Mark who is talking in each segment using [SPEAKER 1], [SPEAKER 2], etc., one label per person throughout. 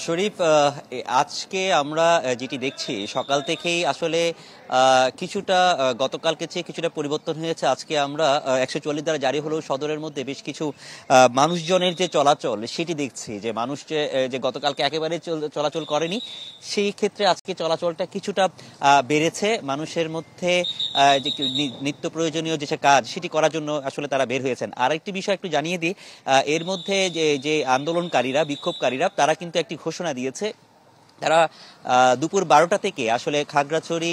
[SPEAKER 1] শরীফ, আজকে আমরা যেটি দেখছি সকাল থেকেই আসলে কিছুটা গতকালকে চেয়ে কিছুটা পরিবর্তন হয়েছে। আজকে আমরা 144 দ্বারা জারি হলেও সদরের মধ্যে বেশ কিছু মানুষজনের যে চলাচল সেটি দেখছি, যে মানুষ যে গতকালকে একেবারে চলাচল করেনি, সেই ক্ষেত্রে আজকে চলাচলটা কিছুটা বেড়েছে। মানুষের মধ্যে যে নিত্য প্রয়োজনীয় যে কাজ সেটি করার জন্য আসলে তারা বের হয়েছেন। আরেকটি বিষয় একটু জানিয়ে দিই, এর মধ্যে যে যে আন্দোলনকারীরা, বিক্ষোভকারীরা, তারা কিন্তু একটি ঘোষণা দিয়েছে। তারা দুপুর 12টা থেকে আসলে খাগড়াছড়ি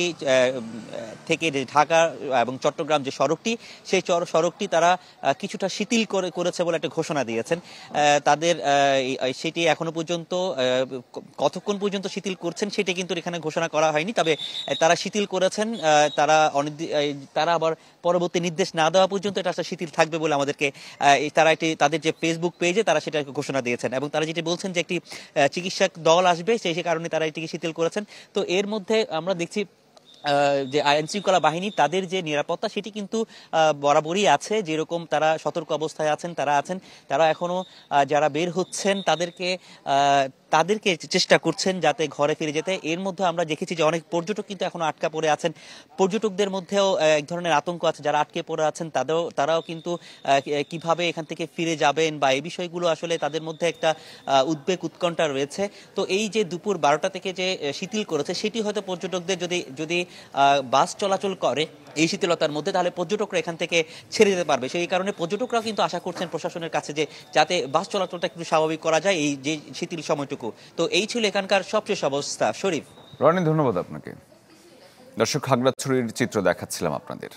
[SPEAKER 1] থেকে যে ঢাকা এবং চট্টগ্রাম যে সড়কটি, সেই সড়কটি তারা কিছুটা শিথিল করেছে বলে একটা ঘোষণা দিয়েছেন। তাদের সেটি এখনো পর্যন্ত কতক্ষণ পর্যন্ত শিথিল করছেন সেটি কিন্তু এখানে ঘোষণা করা হয়নি, তবে তারা শিথিল করেছেন। তারা তারা আবার পরবর্তী নির্দেশ না দেওয়া পর্যন্ত এটা শিথিল থাকবে বলে আমাদেরকে তারা একটি তাদের যে ফেসবুক পেজে তারা সেটা ঘোষণা দিয়েছেন, এবং তারা যেটি বলছেন যে একটি চিকিৎসক দল আসবে, সেই কারণে তারা এটিকে শিথিল করেছেন। তো এর মধ্যে আমরা দেখছি যে আইন শৃঙ্খলা বাহিনী, তাদের যে নিরাপত্তা সেটি কিন্তু বরাবরই আছে। যেরকম তারা সতর্ক অবস্থায় আছেন, তারা এখনো যারা বের হচ্ছেন তাদেরকে চেষ্টা করছেন যাতে ঘরে ফিরে যেতে। এর মধ্যে আমরা দেখেছি যে অনেক পর্যটক কিন্তু এখনো আটকা পড়ে আছেন। পর্যটকদের মধ্যেও এক ধরনের আতঙ্ক আছে, যারা আটকে পড়ে আছেন তারাও কিন্তু কিভাবে এখান থেকে ফিরে যাবেন বা এই বিষয়গুলো আসলে তাদের মধ্যে একটা উদ্বেগ উৎকণ্ঠা রয়েছে। তো এই যে দুপুর 12টা থেকে যে শিথিল করেছে, সেটি হয়তো পর্যটকদের যদি যদি বাস চলাচল করে এই শিথিলতার মধ্যে, তাহলে পর্যটকরা এখান থেকে ছেড়ে যেতে পারবে। সেই কারণে পর্যটকরাও কিন্তু আশা করছেন প্রশাসনের কাছে যে যাতে বাস চলাচলটা একটু স্বাভাবিক করা যায় এই যে শিথিল সময়টুকু। তো এই ছিল এখানকার সবশেষ অবস্থা। শরীফ,
[SPEAKER 2] রনি, ধন্যবাদ আপনাকে। দর্শক, খাগড়াছড়ির চিত্র দেখাচ্ছিলাম আপনাদের।